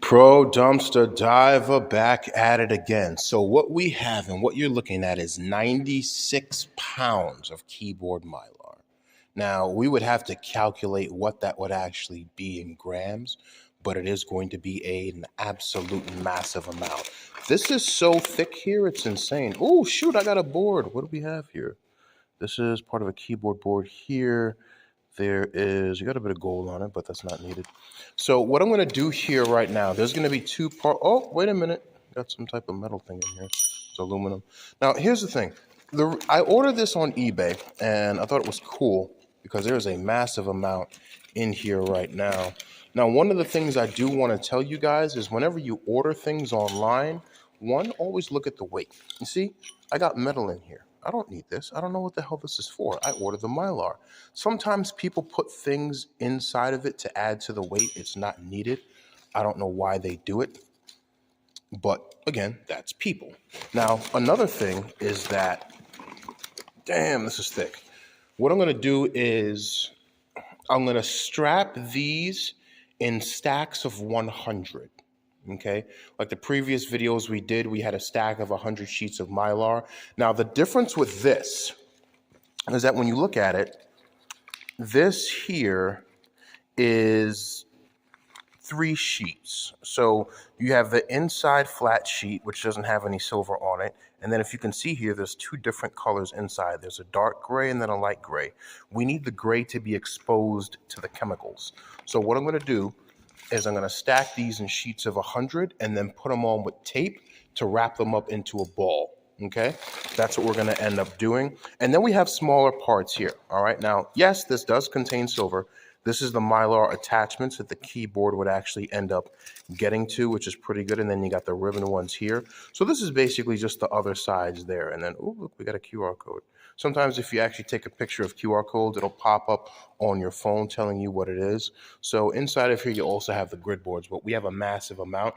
Pro Dumpster Diver back at it again. So what we have and what you're looking at is 96 pounds of keyboard mylar. Now, we would have to calculate what that would actually be in grams, but it is going to be an absolute massive amount. This is so thick here, it's insane. Oh, shoot, I got a board. What do we have here? This is part of a keyboard board here. There is, you got a bit of gold on it, but that's not needed. So what I'm going to do here right now, there's going to be two parts. Oh, wait a minute. Got some type of metal thing in here. It's aluminum. Now, here's the thing. I ordered this on eBay, and I thought it was cool because there's a massive amount in here right now. Now, one of the things I do want to tell you guys is whenever you order things online, one, always look at the weight. You see, I got metal in here. I don't need this. I don't know what the hell this is for. I ordered the mylar. Sometimes people put things inside of it to add to the weight. It's not needed. I don't know why they do it. But again, that's people. Now, another thing is that, damn, this is thick. What I'm going to do is I'm going to strap these in stacks of 100. Okay, like the previous videos we did, we had a stack of 100 sheets of mylar. Now, the difference with this is that when you look at it, this here is 3 sheets. So you have the inside flat sheet, which doesn't have any silver on it. And then if you can see here, there's 2 different colors inside. There's a dark gray and then a light gray. We need the gray to be exposed to the chemicals. So what I'm going to do is I'm going to stack these in sheets of 100 and then put them on with tape to wrap them up into a ball. Okay, that's what we're going to end up doing. And then we have smaller parts here. All right, now, yes, this does contain silver. This is the mylar attachments that the keyboard would actually end up getting to, which is pretty good. And then you got the ribbon ones here. So this is basically just the other sides there. And then, oh, look, we got a QR code. Sometimes if you actually take a picture of QR codes, it'll pop up on your phone telling you what it is. So inside of here, you also have the grid boards, but we have a massive amount.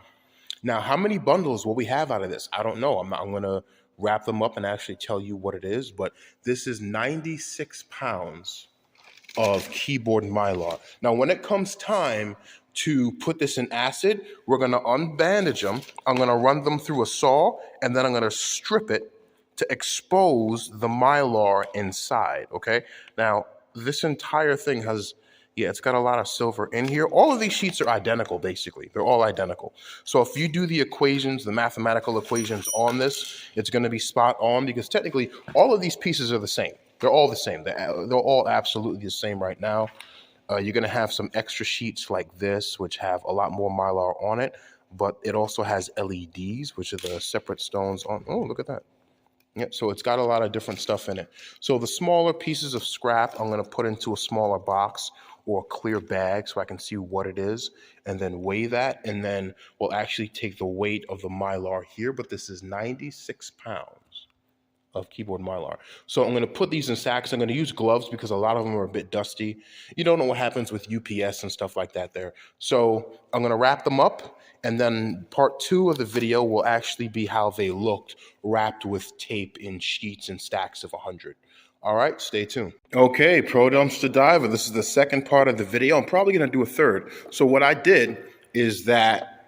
Now, how many bundles will we have out of this? I don't know. I'm going to wrap them up and actually tell you what it is, but this is 96 pounds of keyboard mylar. Now, when it comes time to put this in acid, we're going to unbandage them. I'm going to run them through a saw, and then I'm going to strip it to expose the mylar inside, okay? Now, this entire thing has, it's got a lot of silver in here. All of these sheets are identical, basically. They're all identical. So if you do the equations, the mathematical equations on this, it's going to be spot on because technically all of these pieces are the same. They're all the same. They're all absolutely the same right now. You're going to have some extra sheets like this, which have a lot more mylar on it, but it also has LEDs, which are the separate stones on. Oh, look at that. Yeah, so it's got a lot of different stuff in it. So the smaller pieces of scrap, I'm going to put into a smaller box or a clear bag so I can see what it is and then weigh that. And then we'll actually take the weight of the mylar here, but this is 96 pounds of keyboard mylar. So I'm going to put these in sacks. I'm going to use gloves because a lot of them are a bit dusty. You don't know what happens with UPS and stuff like that there. So I'm going to wrap them up. And then part 2 of the video will actually be how they looked wrapped with tape in sheets and stacks of 100. All right, stay tuned. Okay, Pro Dumpster Diver, this is the second part of the video. I'm probably going to do a third. So what I did is that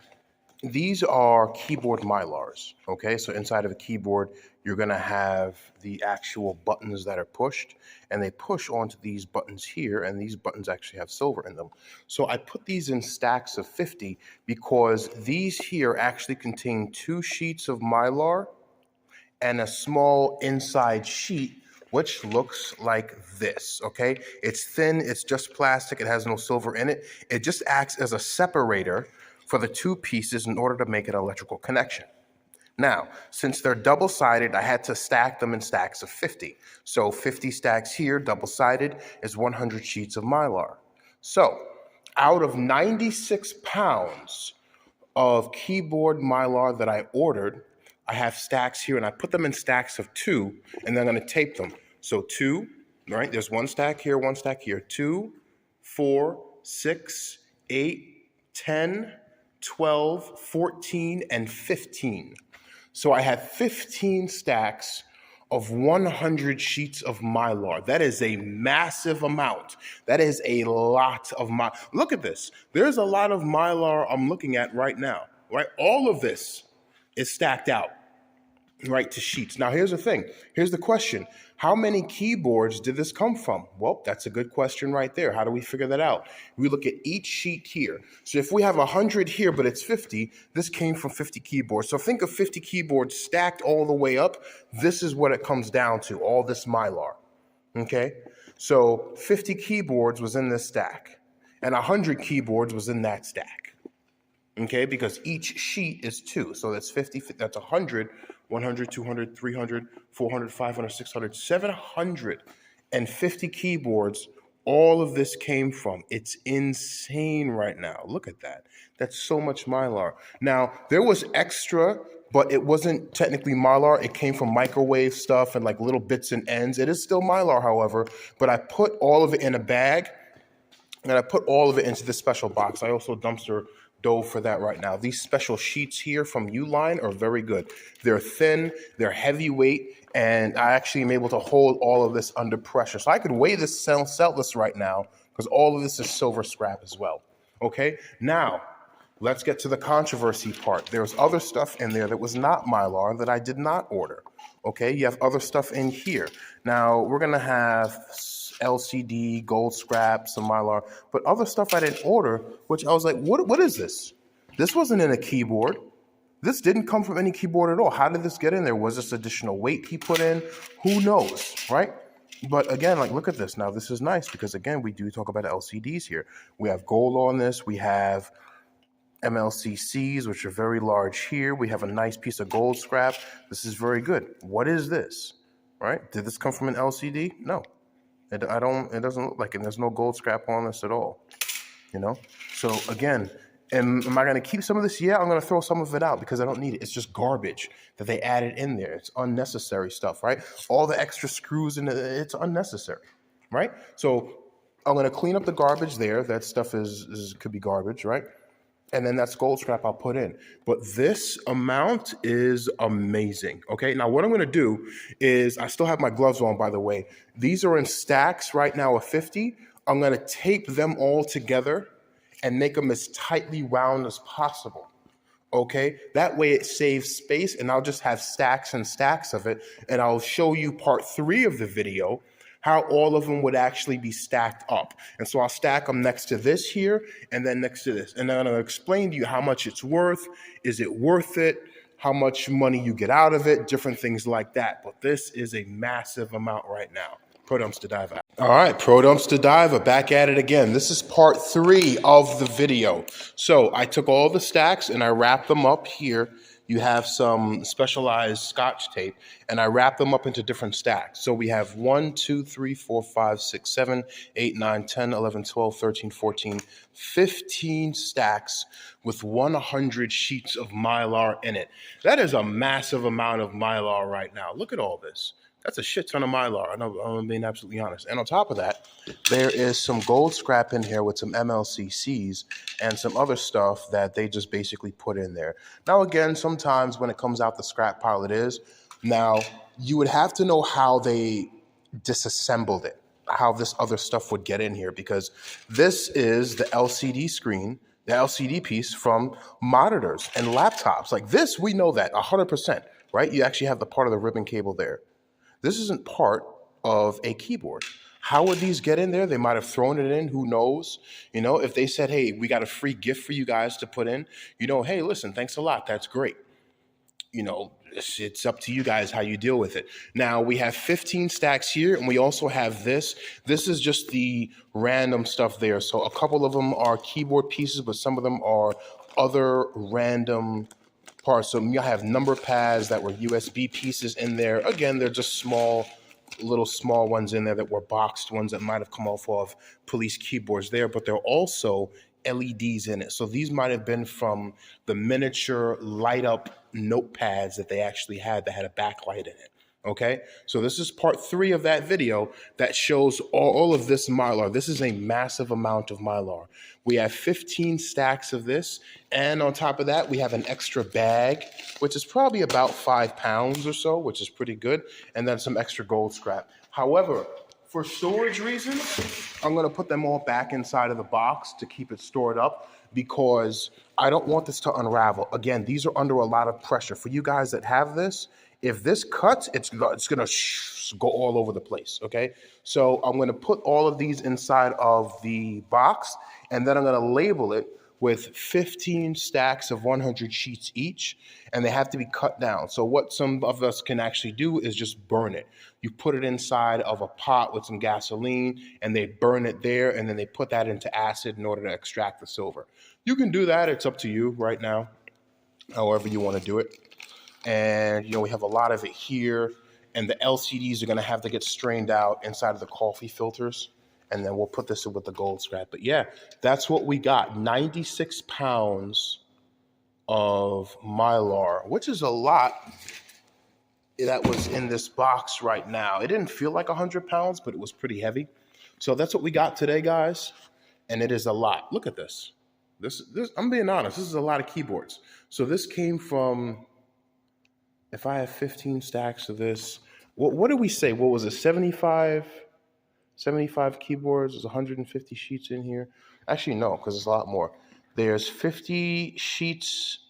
these are keyboard mylars, okay? So inside of a keyboard, you're going to have the actual buttons that are pushed, and they push onto these buttons here, and these buttons actually have silver in them. So I put these in stacks of 50 because these here actually contain 2 sheets of mylar and a small inside sheet, which looks like this, okay? It's thin, it's just plastic, it has no silver in it. It just acts as a separator for the 2 pieces in order to make an electrical connection. Now, since they're double-sided, I had to stack them in stacks of 50. So 50 stacks here, double-sided, is 100 sheets of mylar. So out of 96 pounds of keyboard mylar that I ordered, I have stacks here, and I put them in stacks of 2, and then I'm going to tape them. So 2, right? There's 1 stack here, 1 stack here. 2, 4, 6, 8, 10, 12, 14, and 15. So I have 15 stacks of 100 sheets of Mylar. That is a massive amount. That is a lot of Mylar. Look at this. There's a lot of Mylar I'm looking at right now, right? All of this is stacked out, right, to sheets. Now, here's the thing. Here's the question. How many keyboards did this come from? Well, that's a good question right there. How do we figure that out? We look at each sheet here. So if we have 100 here, but it's 50, this came from 50 keyboards. So think of 50 keyboards stacked all the way up. This is what it comes down to, all this Mylar, okay? So 50 keyboards was in this stack, and 100 keyboards was in that stack, okay? Because each sheet is 2. So that's 50, that's 100, 100, 200, 300, 400, 500, 600, 750 keyboards. All of this came from. It's insane right now. Look at that. That's so much Mylar. Now, there was extra, but it wasn't technically Mylar. It came from microwave stuff and like little bits and ends. It is still Mylar, however, but I put all of it in a bag and I put all of it into this special box. I also dumpster dove for that right now. These special sheets here from Uline are very good. They're thin, they're heavyweight, and I actually am able to hold all of this under pressure. So I could weigh this, sell this right now because all of this is silver scrap as well. Okay, now let's get to the controversy part. There's other stuff in there that was not Mylar that I did not order. Okay, you have other stuff in here. Now we're gonna have LCD, gold scrap, some Mylar, but other stuff I didn't order, which I was like, what is this? This wasn't in a keyboard. This didn't come from any keyboard at all. How did this get in there? Was this additional weight he put in? Who knows, right? But again, like, look at this. Now, this is nice because, again, we do talk about LCDs here. We have gold on this. We have MLCCs, which are very large here. We have a nice piece of gold scrap. This is very good. What is this, right? Did this come from an LCD? No. It doesn't look like it. There's no gold scrap on this at all, you know? So again, am I going to keep some of this? Yeah, I'm going to throw some of it out because I don't need it. It's just garbage that they added in there. It's unnecessary stuff, right? All the extra screws in it, it's unnecessary, right? So I'm going to clean up the garbage there. That stuff could be garbage, right? And then that's gold scrap I'll put in. But this amount is amazing. Okay, now what I'm gonna do is, I still have my gloves on, by the way. These are in stacks right now of 50. I'm gonna tape them all together and make them as tightly wound as possible. Okay, that way it saves space, and I'll just have stacks and stacks of it. And I'll show you part 3 of the video, how all of them would actually be stacked up. And so I'll stack them next to this here and then next to this. And then I'm going to explain to you how much it's worth. Is it worth it? How much money you get out of it? Different things like that. But this is a massive amount right now. Pro Dumpster Diver. All right, Pro Dumpster Diver, back at it again. This is part 3 of the video. So I took all the stacks and I wrapped them up here. You have some specialized Scotch tape, and I wrap them up into different stacks. So we have 1, 2, 3, 4, 5, 6, 7, 8, 9, 10, 11, 12, 13, 14, 15 stacks with 100 sheets of Mylar in it. That is a massive amount of Mylar right now. Look at all this. That's a shit ton of Mylar. I'm being absolutely honest. And on top of that, there is some gold scrap in here with some MLCCs and some other stuff that they just basically put in there. Now, again, sometimes when it comes out the scrap pile, it is. Now, you would have to know how they disassembled it, how this other stuff would get in here, because this is the LCD screen, the LCD piece from monitors and laptops. Like this, we know that 100%, right? You actually have the part of the ribbon cable there. This isn't part of a keyboard. How would these get in there? They might have thrown it in. Who knows? You know, if they said, hey, we got a free gift for you guys to put in, you know, hey, listen, thanks a lot. That's great. You know, it's up to you guys how you deal with it. Now, we have 15 stacks here, and we also have this. This is just the random stuff there. So a couple of them are keyboard pieces, but some of them are other random parts. So you have number pads that were USB pieces in there. Again, they're just small ones in there that were boxed ones that might have come off of police keyboards there, but they're also LEDs in it. So these might have been from the miniature light up notepads that they actually had that had a backlight in it. Okay, so this is part 3 of that video that shows all of this mylar. This is a massive amount of mylar. We have 15 stacks of this, and on top of that, we have an extra bag, which is probably about 5 pounds or so, which is pretty good, and then some extra gold scrap. However, for storage reasons, I'm going to put them all back inside of the box to keep it stored up because I don't want this to unravel. Again, these are under a lot of pressure. For you guys that have this, if this cuts, it's going to go all over the place, okay? So I'm going to put all of these inside of the box, and then I'm going to label it with 15 stacks of 100 sheets each, and they have to be cut down. So what some of us can actually do is just burn it. You put it inside of a pot with some gasoline, and they burn it there, and then they put that into acid in order to extract the silver. You can do that. It's up to you right now, however you want to do it. And, we have a lot of it here. And the LCDs are going to have to get strained out inside of the coffee filters. And then we'll put this in with the gold scrap. But yeah, that's what we got. 96 pounds of Mylar, which is a lot that was in this box right now. It didn't feel like 100 pounds, but it was pretty heavy. So that's what we got today, guys. And it is a lot. Look at this. This I'm being honest. This is a lot of keyboards. So this came from... If I have 15 stacks of this, what did we say? What was it? 75 keyboards. There's 150 sheets in here. Actually, no, because it's a lot more. There's 50 sheets.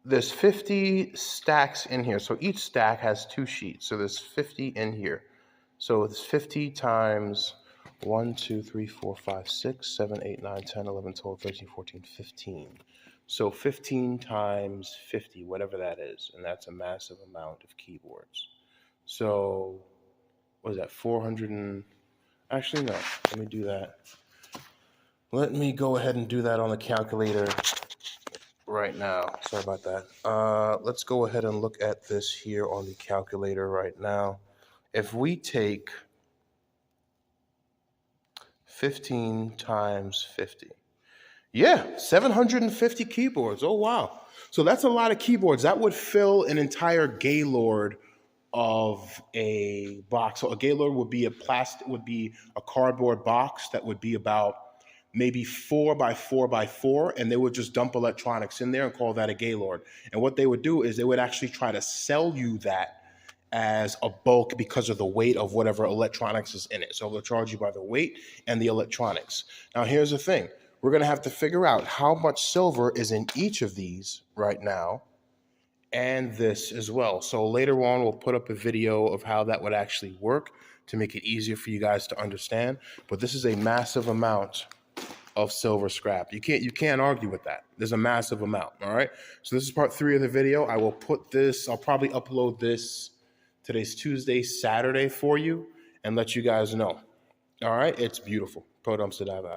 There's 50 stacks in here. So each stack has 2 sheets. So there's 50 in here. So it's 50 times 1, 2, 3, 4, 5, 6, 7, 8, 9, 10, 11, 12, 13, 14, 15. So 15 times 50, whatever that is, and that's a massive amount of keyboards. So what is that, 400 and... Actually, no, let me do that. Let me go ahead and do that on the calculator right now. Sorry about that. Let's go ahead and look at this here on the calculator right now. If we take 15 times 50, yeah, 750 keyboards. Oh, wow. So that's a lot of keyboards. That would fill an entire Gaylord of a box. So a Gaylord would be a cardboard box that would be about maybe 4 by 4 by 4, and they would just dump electronics in there and call that a Gaylord. And what they would do is they would actually try to sell you that as a bulk because of the weight of whatever electronics is in it. So they'll charge you by the weight and the electronics. Now, here's the thing. We're going to have to figure out how much silver is in each of these right now, and this as well. So later on, we'll put up a video of how that would actually work to make it easier for you guys to understand. But this is a massive amount of silver scrap. You can't argue with that. There's a massive amount. All right. So this is part 3 of the video. I will put this. I'll probably upload this. Today's Tuesday, Saturday for you, and let you guys know. All right. It's beautiful. Pro Dumpster Dive out.